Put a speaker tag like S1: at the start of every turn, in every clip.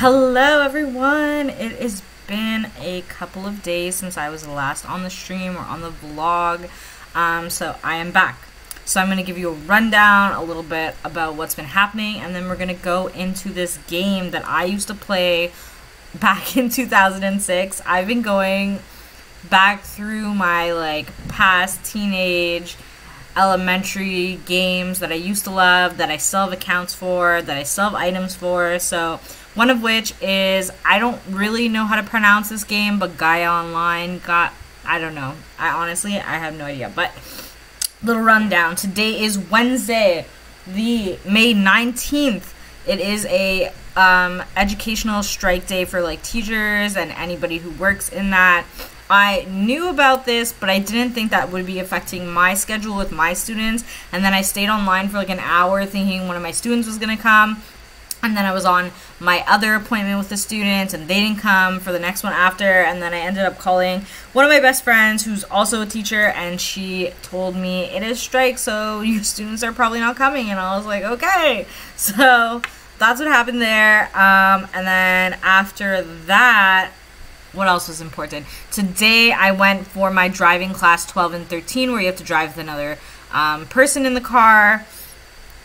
S1: Hello everyone! It has been a couple of days since I was last on the stream or on the vlog, so I am back. So I'm going to give you a rundown a little bit about what's been happening, and then we're going to go into this game that I used to play back in 2006. I've been going back through my past teenage elementary games that I used to love, that I still have accounts for, that I still have items for. So one of which is, I don't really know how to pronounce this game, but GAIA Online. I don't know. I have no idea. But little rundown. Today is Wednesday, the May 19th. It is a educational strike day for teachers and anybody who works in that. I knew about this, but I didn't think that would be affecting my schedule with my students. And then I stayed online for an hour thinking one of my students was going to come. And then I was on my other appointment with the students and they didn't come for the next one after. And then I ended up calling one of my best friends who's also a teacher, and she told me it is strike, so your students are probably not coming. And I was like, okay. So that's what happened there. And then after that, what else was important? Today I went for my driving class 12 and 13, where you have to drive with another person in the car.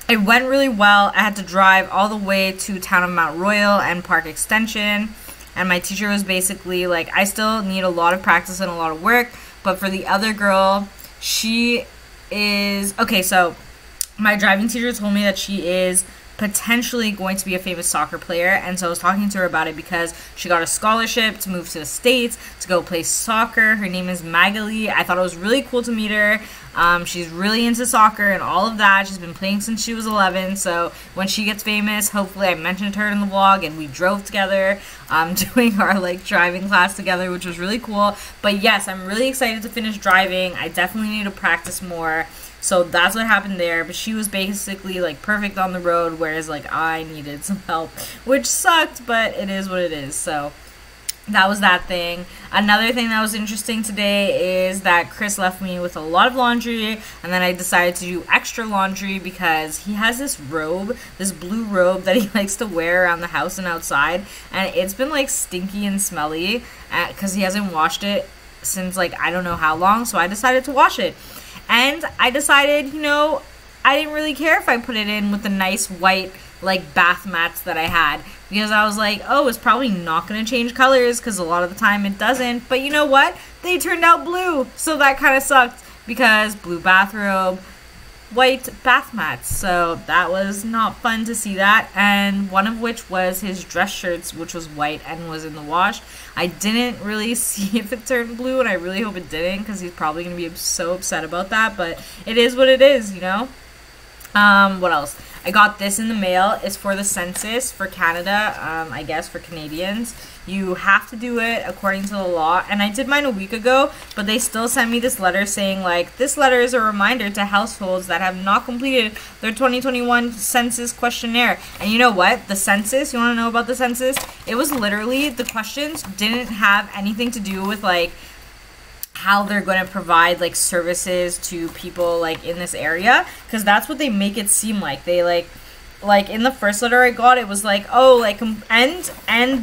S1: It went really well. I had to drive all the way to town of Mount Royal and Park Extension, and my teacher was basically like, I still need a lot of practice and a lot of work, but for the other girl, she is okay. So my driving teacher told me that she is potentially going to be a famous soccer player, and so I was talking to her about it because she got a scholarship to move to the States to go play soccer. Her name is Magali. I thought it was really cool to meet her. She's really into soccer and all of that. She's been playing since she was 11, so when she gets famous, hopefully I mentioned her in the vlog and we drove together doing our driving class together, which was really cool. But yes, I'm really excited to finish driving. I definitely need to practice more. So that's what happened there, but she was basically perfect on the road, whereas I needed some help, which sucked, but it is what it is. So that was that thing. Another thing that was interesting today is that Chris left me with a lot of laundry, and then I decided to do extra laundry because he has this robe, this blue robe that he likes to wear around the house and outside, and it's been stinky and smelly because he hasn't washed it since I don't know how long, so I decided to wash it. And I decided, I didn't really care if I put it in with the nice white, bath mats that I had. Because I was like, oh, it's probably not going to change colors because a lot of the time it doesn't. But you know what? They turned out blue. So that kind of sucked because blue bathrobe, white bath mats. So that was not fun to see that. And one of which was his dress shirts, which was white and was in the wash. I didn't really see if it turned blue, and I really hope it didn't because he's probably going to be so upset about that. But it is what it is, What else? I got this in the mail. It's for the census for Canada, I guess for Canadians. You have to do it according to the law, and I did mine a week ago, but they still sent me this letter saying this letter is a reminder to households that have not completed their 2021 census questionnaire. And you know what? The census, you want to know about the census? It was literally, the questions didn't have anything to do with how they're going to provide services to people in this area, because that's what they make it seem like. They in the first letter I got, it was and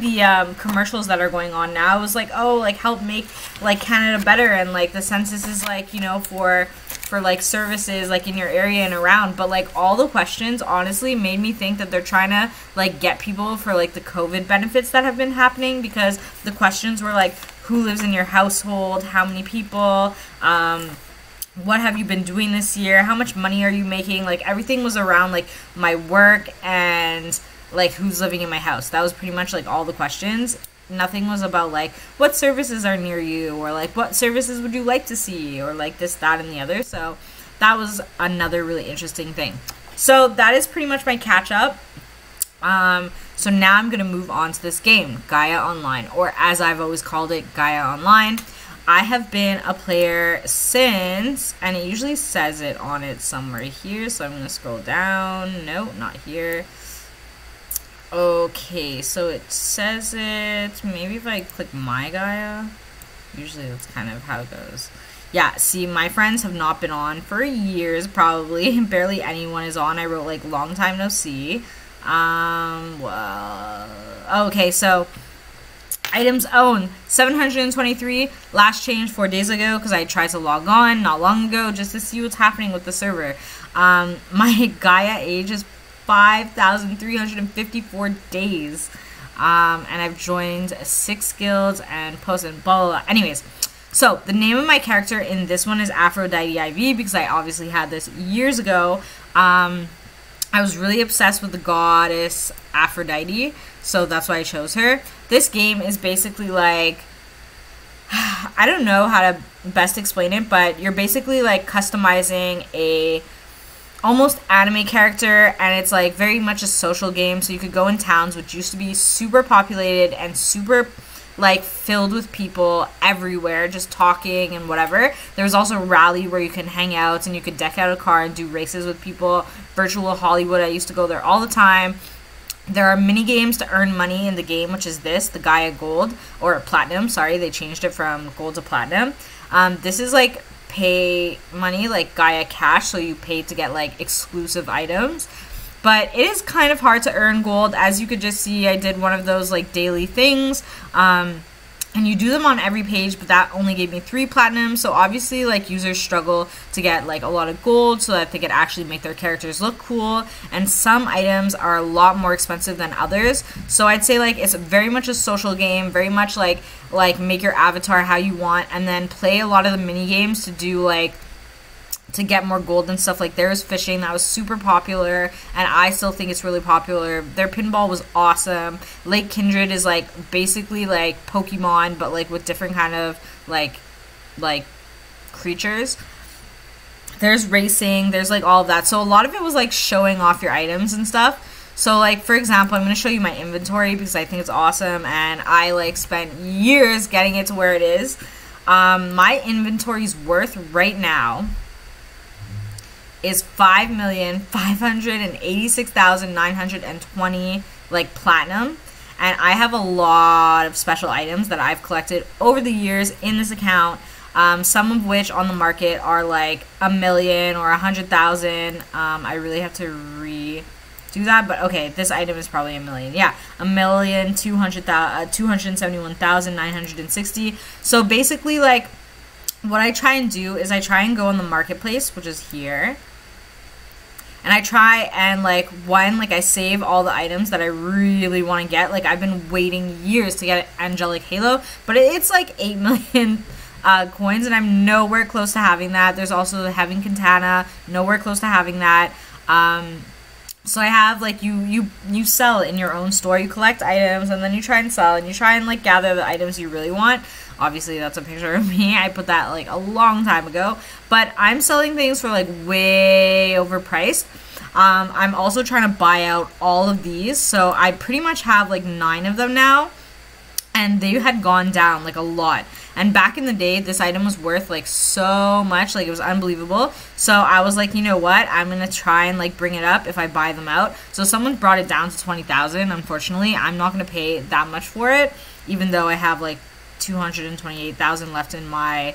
S1: the commercials that are going on now, it was help make Canada better, and the census is for services in your area and around. But all the questions honestly made me think that they're trying to get people for the COVID benefits that have been happening, because the questions were who lives in your household, how many people, what have you been doing this year, how much money are you making. Everything was around my work and who's living in my house. That was pretty much all the questions. Nothing was about what services are near you, or what services would you like to see, or this, that, and the other. So that was another really interesting thing. So that is pretty much my catch up. So now I'm going to move on to this game, GAIA Online, or as I've always called it, GAIA Online. I have been a player since, and it usually says it on it somewhere here, so I'm going to scroll down. No, not here. Okay, so it says it, maybe if I click my GAIA, usually that's kind of how it goes. Yeah, see, my friends have not been on for years, probably. Barely anyone is on. I wrote, long time no see. Well, Okay, so items owned 723, last changed 4 days ago because I tried to log on not long ago just to see what's happening with the server. My Gaia age is 5,354 days. And I've joined 6 guilds and posted blah, blah, blah. Anyways, so the name of my character in this one is Aphrodite IV because I obviously had this years ago. I was really obsessed with the goddess Aphrodite, so that's why I chose her. This game is basically like, I don't know how to best explain it, but you're basically like customizing a almost anime character, and it's like very much a social game. So you could go in towns which used to be super populated and super like filled with people everywhere just talking and whatever. There's also Rally where you can hang out and you could deck out a car and do races with people. Virtual Hollywood, I used to go there all the time. There are mini games to earn money in the game, which is this, the Gaia Gold, or Platinum, sorry, they changed it from Gold to Platinum. This is like pay money, like Gaia Cash, so you pay to get like exclusive items. But it is kind of hard to earn gold. As you could just see, I did one of those like daily things. And you do them on every page, but that only gave me 3 platinum. So obviously like users struggle to get like a lot of gold so that they could actually make their characters look cool. And some items are a lot more expensive than others. So I'd say like it's very much a social game, very much like make your avatar how you want, and then play a lot of the mini games to do like to get more gold and stuff. Like there's fishing that was super popular, and I still think it's really popular. Their pinball was awesome. Lake Kindred is like basically like Pokemon, but like with different kind of like creatures. There's racing, there's like all of that. So a lot of it was like showing off your items and stuff. So like for example, I'm going to show you my inventory because I think it's awesome, and I like spent years getting it to where it is. My inventory's worth right now is 5,586,920 like platinum, and I have a lot of special items that I've collected over the years in this account, some of which on the market are like 1 million or 100,000. I really have to redo that, but okay, this item is probably 1 million. Yeah, 271,960. So basically like what I try and do is I try and go on the marketplace, which is here. And I try and like I save all the items that I really want to get. Like I've been waiting years to get Angelic Halo, but it's like 8 million coins, and I'm nowhere close to having that. There's also the Heaven Katana, nowhere close to having that. So I have like you sell in your own store. You collect items and then you try and sell, and you try and like gather the items you really want. Obviously that's a picture of me. I put that like a long time ago, but I'm selling things for like way overpriced. I'm also trying to buy out all of these, so I pretty much have like 9 of them now, and they had gone down like a lot. And back in the day, this item was worth like so much, like it was unbelievable. So I was like, you know what, I'm gonna try and like bring it up if I buy them out. So someone brought it down to 20,000. Unfortunately, I'm not gonna pay that much for it, even though I have like 228,000 left in my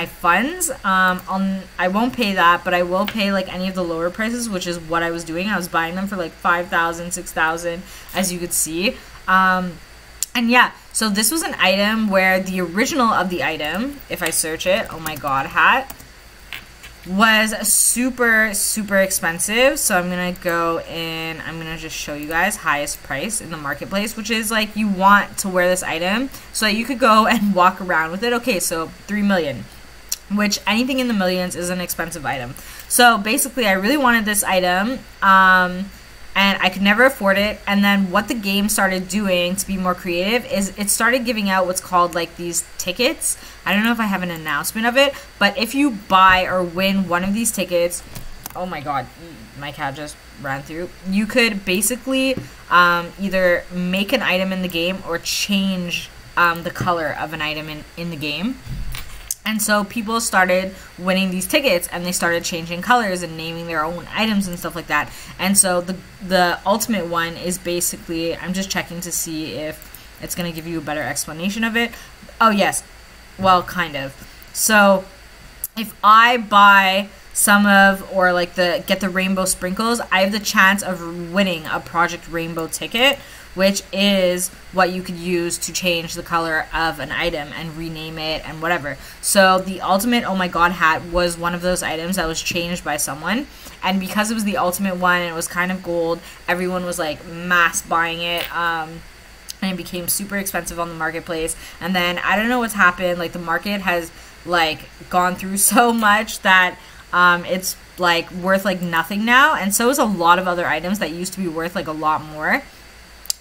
S1: funds. I won't pay that, but I will pay like any of the lower prices, which is what I was doing. I was buying them for like 5,000, 6,000, as you could see. And yeah, so this was an item where the original of the item, if I search it, oh my god, hat, was super, super expensive. So I'm gonna go in, I'm gonna just show you guys highest price in the marketplace, which is like you want to wear this item so that you could go and walk around with it. Okay, so 3 million, which anything in the millions is an expensive item. So basically I really wanted this item, and I could never afford it. And then what the game started doing to be more creative is it started giving out what's called like these tickets. I don't know if I have an announcement of it, but if you buy or win one of these tickets, oh my god, my cat just ran through. You could basically either make an item in the game or change the color of an item in the game. And so people started winning these tickets, and they started changing colors and naming their own items and stuff like that. And so the ultimate one is basically, I'm just checking to see if it's going to give you a better explanation of it. Oh yes, well kind of. So if I buy some of, or like the get the rainbow sprinkles, I have the chance of winning a Project Rainbow ticket, which is what you could use to change the color of an item and rename it and whatever. So the ultimate oh my god hat was one of those items that was changed by someone, and because it was the ultimate one and it was kind of gold, everyone was like mass buying it, and it became super expensive on the marketplace. And then I don't know what's happened, like the market has like gone through so much that it's like worth like nothing now, and so is a lot of other items that used to be worth like a lot more.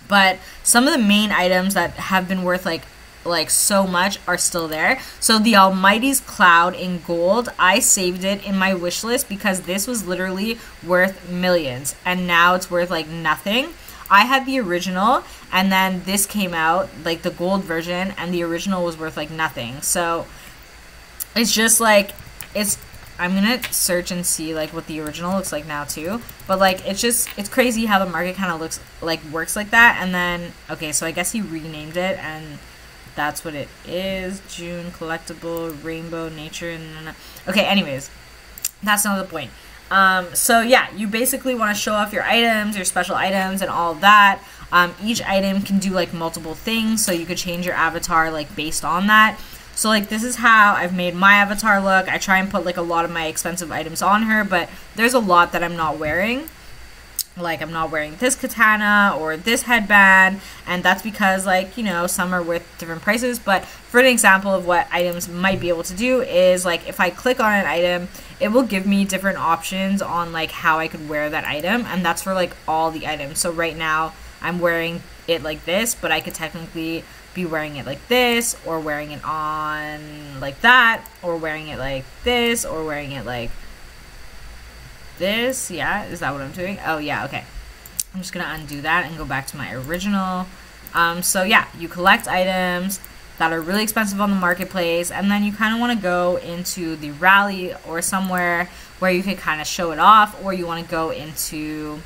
S1: But some of the main items that have been worth like so much are still there. So the Almighty's Cloud in gold, I saved it in my wish list because this was literally worth millions, and now it's worth like nothing. I had the original, and then this came out, like the gold version, and the original was worth like nothing. So it's just like, I'm gonna search and see like what the original looks like now too, but like it's crazy how the market kind of looks like works like that. And then okay, so I guess he renamed it, and that's what it is. June collectible rainbow nature. Okay, anyways, that's not the point. So yeah, you basically want to show off your items, your special items, and all of that. Each item can do like multiple things, so you could change your avatar like based on that. So like this is how I've made my avatar look. I try and put like a lot of my expensive items on her, but there's a lot that I'm not wearing. Like I'm not wearing this katana or this headband, and that's because like, you know, some are worth different prices. But for an example of what items might be able to do is like if I click on an item, it will give me different options on like how I could wear that item, and that's for like all the items. So right now I'm wearing it like this, but I could technically be wearing it like this, or wearing it on like that, or wearing it like this, or wearing it like this. Yeah, is that what I'm doing? Oh yeah, okay. I'm just gonna undo that and go back to my original. So yeah, you collect items that are really expensive on the marketplace, and then you kind of want to go into the rally or somewhere where you can kind of show it off, or you want to go into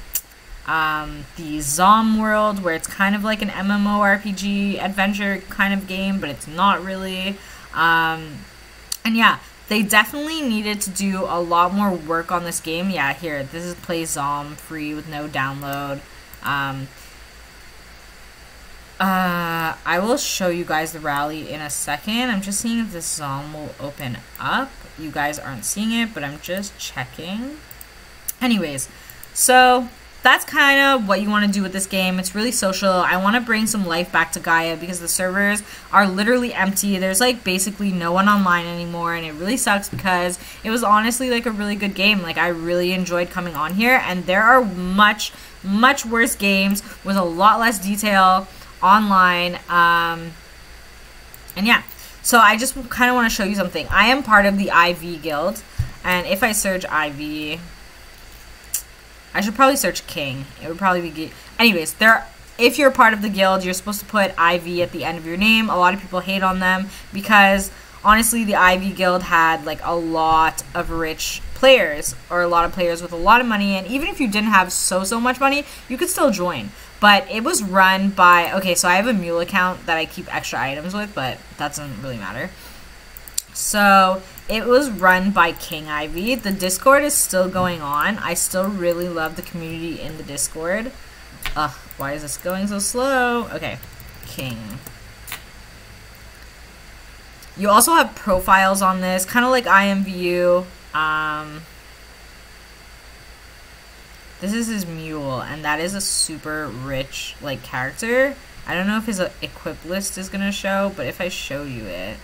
S1: the Zom world, where it's kind of like an MMORPG adventure kind of game, but it's not really. And yeah, they definitely needed to do a lot more work on this game. Yeah, here, this is play Zom free with no download. I will show you guys the rally in a second. I'm just seeing if this Zom will open up. You guys aren't seeing it, but I'm just checking. Anyways, so that's kind of what you want to do with this game. It's really social. I want to bring some life back to Gaia because the servers are literally empty. There's like basically no one online anymore, and it really sucks because it was honestly like a really good game. Like I really enjoyed coming on here, and there are much worse games with a lot less detail online. And yeah, so I just kind of want to show you something. I am part of the IV guild, and if I search IV, I should probably search King. It would probably be... Anyways, if you're part of the guild, you're supposed to put IV at the end of your name. A lot of people hate on them because, honestly, the IV guild had, like, a lot of rich players, or a lot of players with a lot of money, and even if you didn't have so much money, you could still join. But it was run by... Okay, so I have a mule account that I keep extra items with, but that doesn't really matter. So it was run by King Ivy. The Discord is still going on. I still really love the community in the Discord. Ugh, why is this going so slow? Okay, King. You also have profiles on this, kind of like IMVU. This is his mule, and that is a super rich like character. I don't know if his equip list is gonna show, but if I show you it.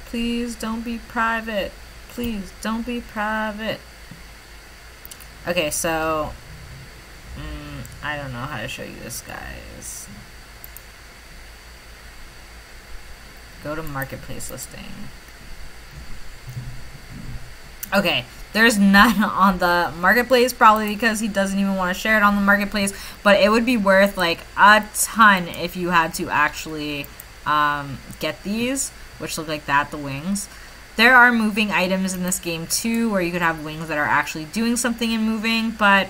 S1: Please don't be private. Please don't be private. Okay, so I don't know how to show you this, guys. Go to marketplace listing. Okay, there's none on the marketplace, probably because he doesn't even want to share it on the marketplace, but it would be worth like a ton if you had to actually get these, which look like that, the wings. There are moving items in this game too, where you could have wings that are actually doing something and moving, but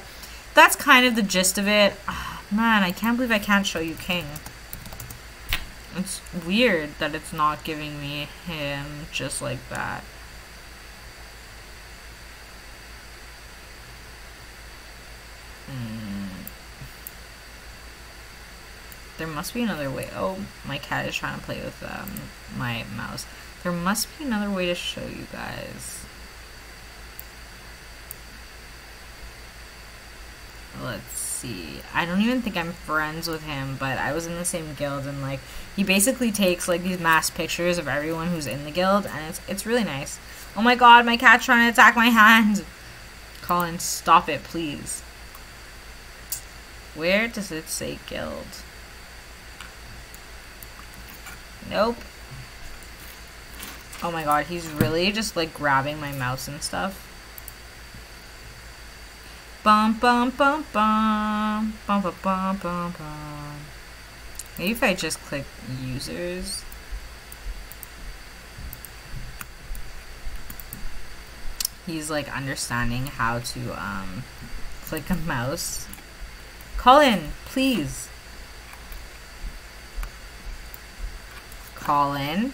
S1: that's kind of the gist of it. Oh, man, I can't believe I can't show you King. It's weird that it's not giving me him just like that. There must be another way. Oh, my cat is trying to play with my mouse. There must be another way to show you guys. Let's see. I don't even think I'm friends with him, but I was in the same guild, and like he basically takes like these mass pictures of everyone who's in the guild, and it's really nice. Oh my god, my cat's trying to attack my hand. Colin, stop it, please. Where does it say guild? Nope. Oh my god, he's really just like grabbing my mouse and stuff. Bum bum bum bum bum bum bum bum bum. Maybe if I just click users. He's like understanding how to click a mouse. Colin, please. Colin.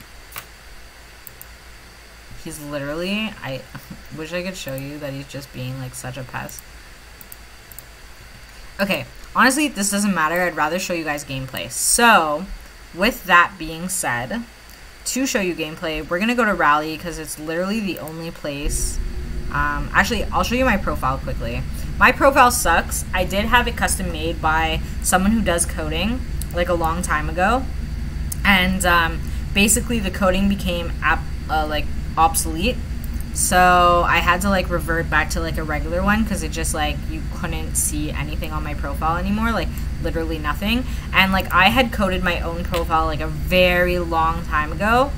S1: He's literally, I wish I could show you that he's just being like such a pest. Okay, honestly, this doesn't matter. I'd rather show you guys gameplay. So, with that being said, to show you gameplay, we're gonna go to Rally because it's literally the only place. Actually, I'll show you my profile quickly. My profile sucks. I did have it custom made by someone who does coding like a long time ago. And basically the coding became like obsolete, so I had to like revert back to like a regular one because it just like you couldn't see anything on my profile anymore, like literally nothing. And like I had coded my own profile like a very long time ago,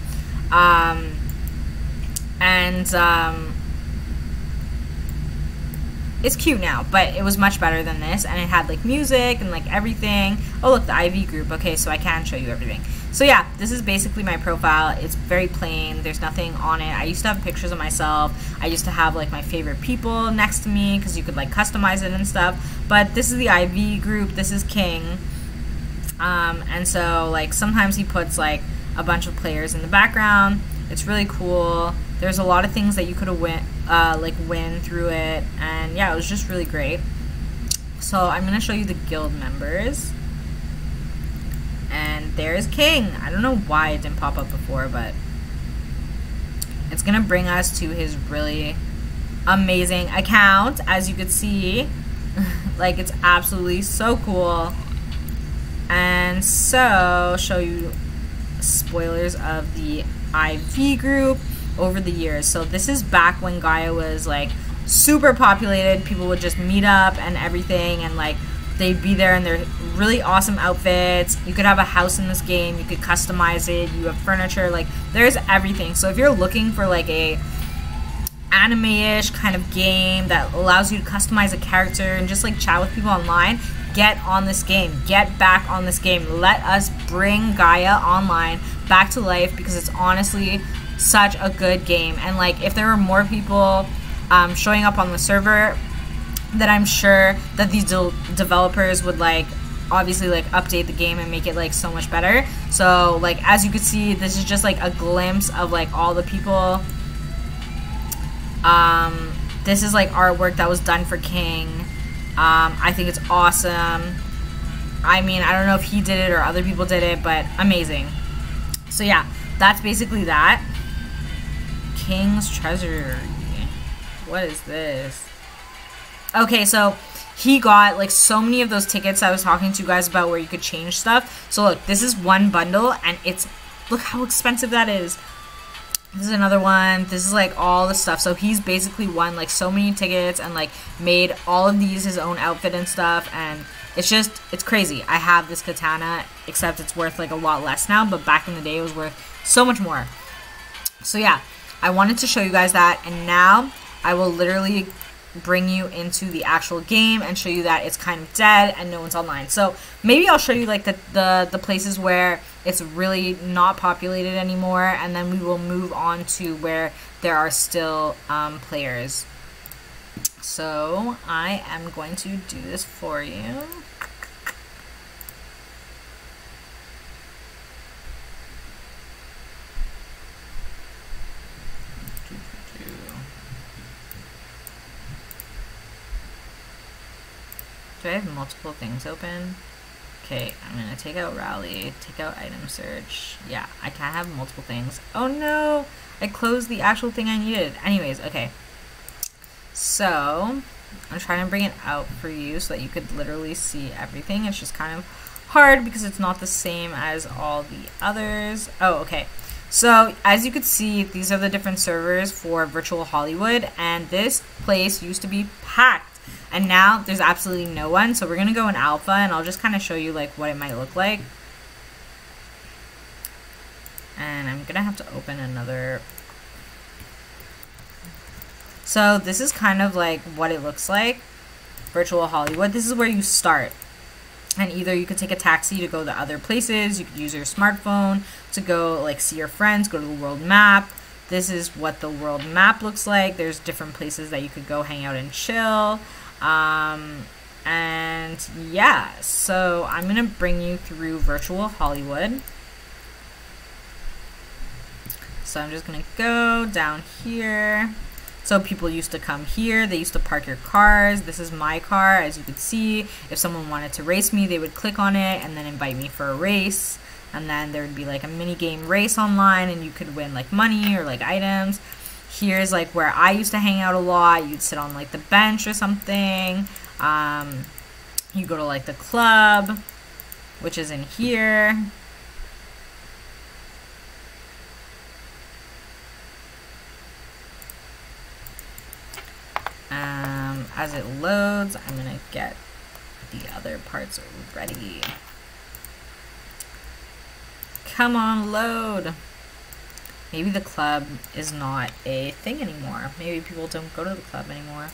S1: it's cute now, but it was much better than this, and it had like music and like everything. Oh look, the IV group. Okay, so I can show you everything. So yeah, this is basically my profile. It's very plain. There's nothing on it. I used to have pictures of myself. I used to have like my favorite people next to me because you could like customize it and stuff. But this is the IV group. This is King. And so like sometimes he puts like a bunch of players in the background. It's really cool. There's a lot of things that you could win through it, and yeah, it was just really great. So I'm gonna show you the guild members, and there's King. I don't know why it didn't pop up before, but it's gonna bring us to his really amazing account, as you could see. Like, it's absolutely so cool. And so show you spoilers of the IV group over the years. So this is back when Gaia was like super populated. People would just meet up and everything, and like they'd be there in their really awesome outfits. You could have a house in this game. You could customize it. You have furniture. Like, there's everything. So if you're looking for like a anime-ish kind of game that allows you to customize a character and just like chat with people online, get on this game. Get back on this game. Let us bring Gaia Online back to life, because it's honestly such a good game. And like, if there were more people showing up on the server, then I'm sure that these developers would like obviously like update the game and make it like so much better. So like, as you can see, this is just like a glimpse of like all the people. This is like artwork that was done for King. I think it's awesome. I mean, I don't know if he did it or other people did it, but amazing. So yeah, that's basically that. King's Treasury. What is this? Okay, so he got like so many of those tickets I was talking to you guys about where you could change stuff. So look, this is one bundle, and it's, look how expensive that is. This is another one. This is like all the stuff. So he's basically won like so many tickets and like made all of these his own outfit and stuff, and it's just, it's crazy. I have this katana, except it's worth like a lot less now, but back in the day it was worth so much more. So yeah, I wanted to show you guys that, and now I will literally bring you into the actual game and show you that it's kind of dead and no one's online. So maybe I'll show you like the places where it's really not populated anymore, and then we will move on to where there are still players. So I am going to do this for you. Do I have multiple things open? Okay, I'm gonna take out rally, take out item search. Yeah, I can't have multiple things. Oh no, I closed the actual thing I needed. Anyways, okay. So, I'm trying to bring it out for you so that you could literally see everything. It's just kind of hard because it's not the same as all the others. Oh, okay. So, as you could see, these are the different servers for Virtual Hollywood, and this place used to be packed. And now there's absolutely no one, so we're gonna go in alpha, and I'll just kind of show you like what it might look like. And I'm gonna have to open another. So this is kind of like what it looks like. Virtual Hollywood. This is where you start. And either you could take a taxi to go to other places, you could use your smartphone to go like see your friends, go to the world map. This is what the world map looks like. There's different places that you could go hang out and chill. And yeah, so I'm gonna bring you through Virtual Hollywood. So I'm just gonna go down here. So people used to come here, they used to park your cars. This is my car, as you could see. If someone wanted to race me, they would click on it and then invite me for a race. And then there would be like a mini game race online, and you could win like money or like items. Here's like where I used to hang out a lot. You'd sit on like the bench or something. You go to like the club, which is in here. As it loads, I'm gonna get the other parts ready. Come on, load. Maybe the club is not a thing anymore. Maybe people don't go to the club anymore.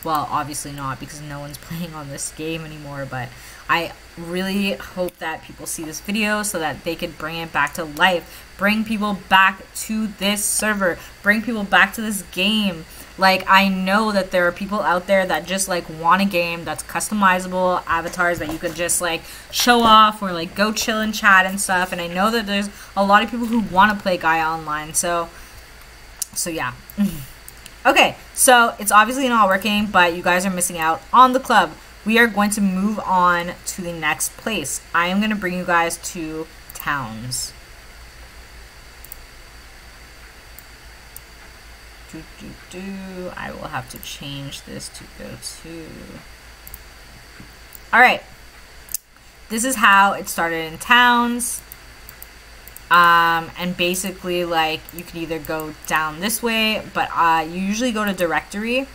S1: Well, obviously not, because no one's playing on this game anymore, but I really hope that people see this video so that they could bring it back to life. Bring people back to this server. Bring people back to this game. Like, I know that there are people out there that just, like, want a game that's customizable avatars that you could just, like, show off or, like, go chill and chat and stuff. And I know that there's a lot of people who want to play Gaia Online. So yeah. Okay, so it's obviously not working, but you guys are missing out on the club. We are going to move on to the next place. I am going to bring you guys to towns. I will have to change this to go to. Alright. This is how it started in towns. And basically, like, you can either go down this way, but you usually go to directory.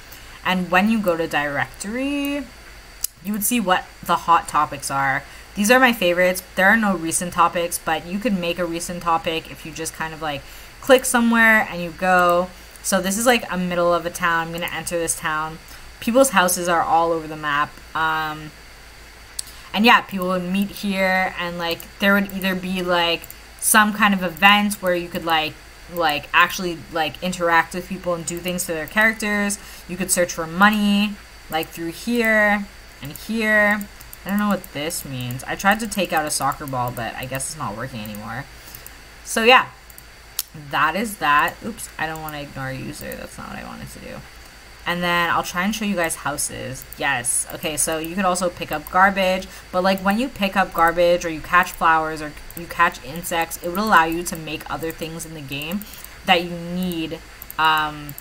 S1: And when you go to directory, you would see what the hot topics are. These are my favorites. There are no recent topics, but you could make a recent topic if you just kind of like click somewhere and you go. So this is like a middle of a town. I'm going to enter this town. People's houses are all over the map. And yeah, people would meet here, and like there would either be like some kind of event where you could like actually like interact with people and do things to their characters. You could search for money like through here and here. I don't know what this means. I tried to take out a soccer ball, but I guess it's not working anymore. So yeah. That is that. Oops, I don't want to ignore user. That's not what I wanted to do. And then I'll try and show you guys houses. Yes. Okay, so you could also pick up garbage. But like when you pick up garbage or you catch flowers or you catch insects, it would allow you to make other things in the game that you need to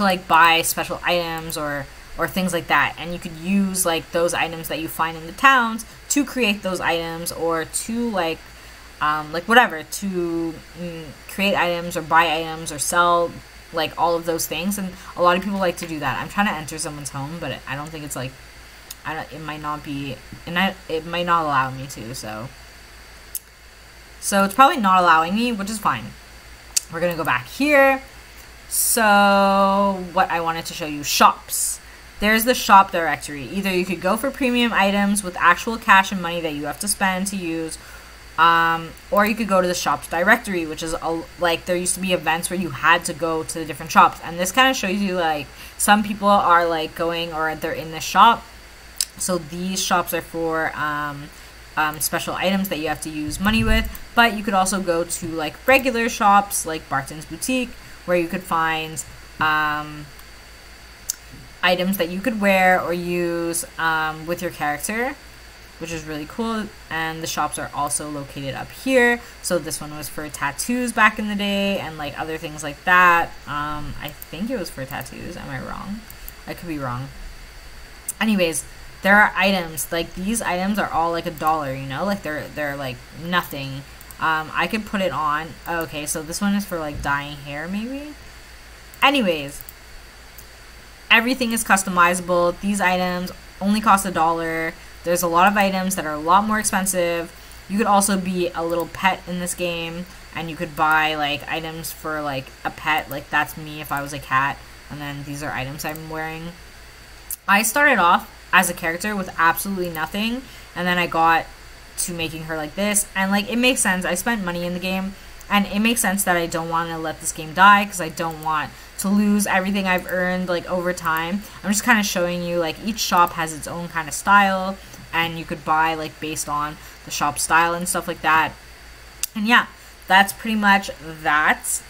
S1: like buy special items or things like that. And you could use like those items that you find in the towns to create those items, or to like whatever, to create items or buy items or sell, like all of those things. And a lot of people like to do that. I'm trying to enter someone's home, but I don't think it's like, it might not be, and it might not allow me to, so it's probably not allowing me, which is fine. We're gonna go back here. So what I wanted to show you, shops. There's the shop directory. Either you could go for premium items with actual cash and money that you have to spend to use, or you could go to the shops directory, which is like there used to be events where you had to go to the different shops. And this kind of shows you like some people are like going, or they're in the shop. So these shops are for special items that you have to use money with. But you could also go to like regular shops like Barton's Boutique, where you could find items that you could wear or use with your character, which is really cool. And the shops are also located up here. So this one was for tattoos back in the day and like other things like that. I think it was for tattoos. Am I wrong? I could be wrong. Anyways, there are items, like these items are all like $1, you know, like they're like nothing. I could put it on. Okay, so this one is for like dyeing hair maybe. Anyways, everything is customizable. These items only cost $1. There's a lot of items that are a lot more expensive. You could also be a little pet in this game, and you could buy like items for like a pet. Like that's me if I was a cat. And then these are items I'm wearing. I started off as a character with absolutely nothing, and then I got to making her like this, and like it makes sense. I spent money in the game, and it makes sense that I don't want to let this game die because I don't want to lose everything I've earned like over time. I'm just kind of showing you like each shop has its own kind of style, and you could buy like based on the shop style and stuff like that. And yeah, that's pretty much that.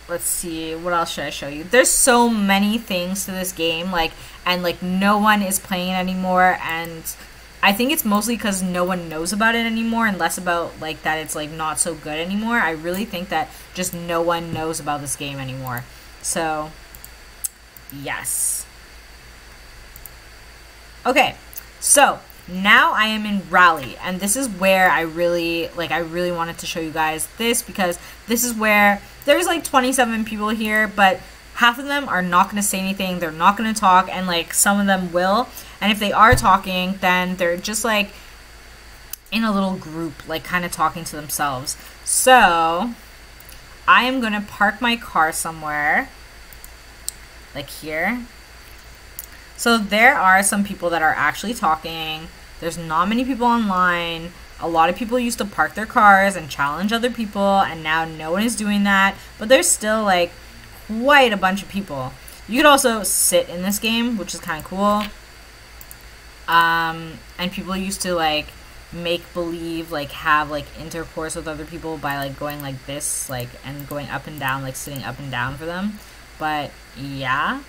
S1: Let's see, what else should I show you? There's so many things to this game, like, and like no one is playing it anymore, and I think it's mostly because no one knows about it anymore, and less about like that it's like not so good anymore. I really think that just no one knows about this game anymore. So yes. Okay, so now I am in Rally, and this is where I really wanted to show you guys this, because this is where there's like 27 people here, but half of them are not going to say anything. They're not going to talk, and like some of them will. And if they are talking, then they're just like in a little group, like kind of talking to themselves. So I am going to park my car somewhere, like here. So there are some people that are actually talking. There's not many people online. A lot of people used to park their cars and challenge other people, and now no one is doing that. But there's still like quite a bunch of people. You could also sit in this game, which is kind of cool. And people used to like make believe, like have like intercourse with other people by like going like this, like, and going up and down, like sitting up and down for them. But yeah.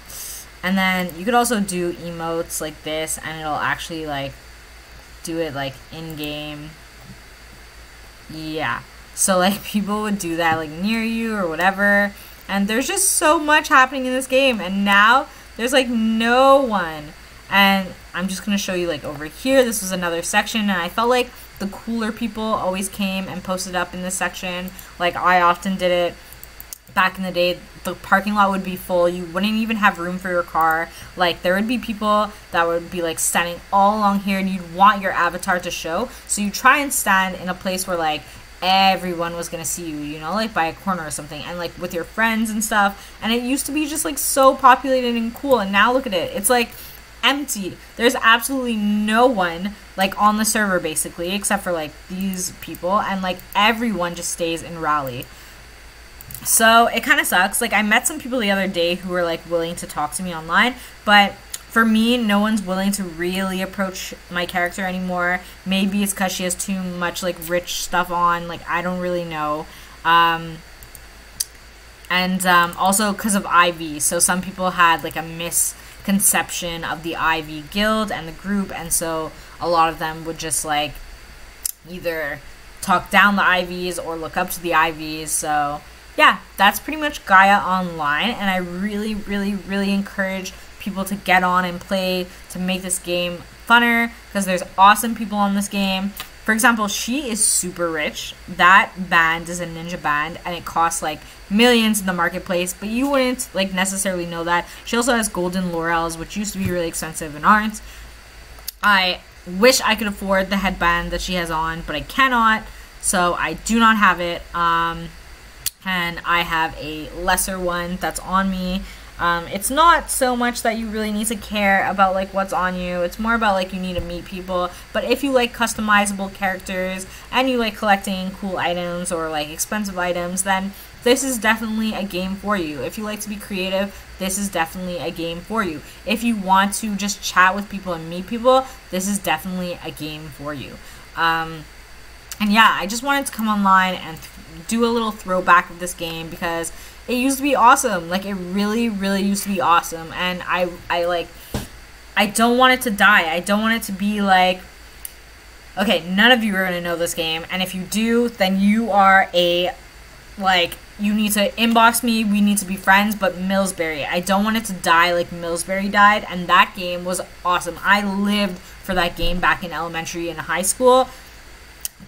S1: And then you could also do emotes like this, and it'll actually like do it like in game. Yeah, so like people would do that like near you or whatever, and there's just so much happening in this game, and now there's like no one. And I'm just gonna show you like over here. This was another section, and I felt like the cooler people always came and posted up in this section. Like I often did it back in the day. The parking lot would be full. You wouldn't even have room for your car. Like there would be people that would be like standing all along here, and you'd want your avatar to show, so you try and stand in a place where like everyone was gonna see you, you know, like by a corner or something, and like with your friends and stuff. And it used to be just like so populated and cool, and now look at it, it's like empty. There's absolutely no one like on the server basically, except for like these people, and like everyone just stays in Rally. So it kind of sucks. Like I met some people the other day who were like willing to talk to me online, but for me, no one's willing to really approach my character anymore. Maybe it's because she has too much like rich stuff on. Like I don't really know. Also because of Ivy. So some people had like a misconception of the Ivy guild and the group, and so a lot of them would just like either talk down the Ivies or look up to the Ivies. So yeah, that's pretty much Gaia Online, and I really, really, really encourage people to get on and play to make this game funner, because there's awesome people on this game. For example, she is super rich. That band is a ninja band, and it costs like millions in the marketplace, but you wouldn't like necessarily know that. She also has golden laurels, which used to be really expensive and aren't. I wish I could afford the headband that she has on, but I cannot, so I do not have it. And I have a lesser one that's on me. It's not so much that you really need to care about like what's on you. It's more about like you need to meet people. But if you like customizable characters and you like collecting cool items or like expensive items, then this is definitely a game for you. If you like to be creative, this is definitely a game for you. If you want to just chat with people and meet people, this is definitely a game for you. And yeah, I just wanted to come online and do a little throwback of this game because it used to be awesome. Like, it really, really used to be awesome. And I don't want it to die. I don't want it to be like, okay, none of you are going to know this game. And if you do, then you are you need to inbox me. We need to be friends. But Millsbury, I don't want it to die like Millsbury died. And that game was awesome. I lived for that game back in elementary and high school.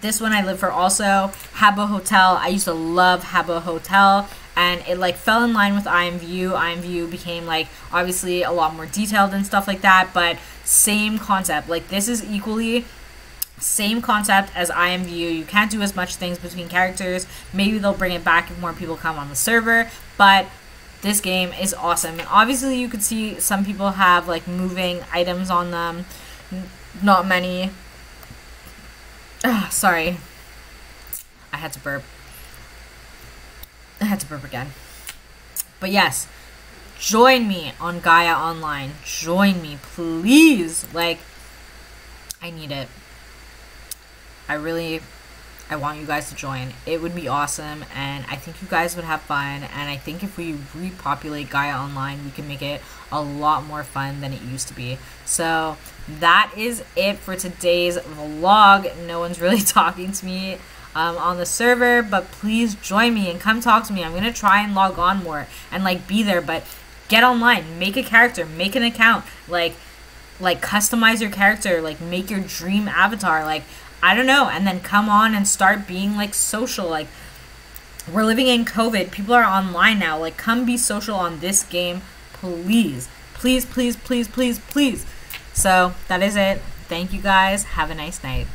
S1: This one I live for also. Habbo Hotel. I used to love Habbo Hotel. And it like fell in line with IMView. IMView became like obviously a lot more detailed and stuff like that. But same concept. Like, this is equally same concept as IMView. You can't do as much things between characters. Maybe they'll bring it back if more people come on the server. But this game is awesome. And obviously you could see some people have like moving items on them. Not many. Sorry. I had to burp. I had to burp again. But yes, join me on Gaia Online. Join me, please. Like, I need it. I want you guys to join. It would be awesome, and I think you guys would have fun, and I think if we repopulate Gaia Online, we can make it a lot more fun than it used to be. So that is it for today's vlog. No one's really talking to me on the server, but please join me and come talk to me. I'm gonna try and log on more and like be there, but get online, make a character, make an account, like customize your character, like make your dream avatar, like I don't know, and then come on and start being like social. Like, we're living in COVID, people are online now, like come be social on this game, please, please, please, please, please, please. So that is it. Thank you guys, have a nice night.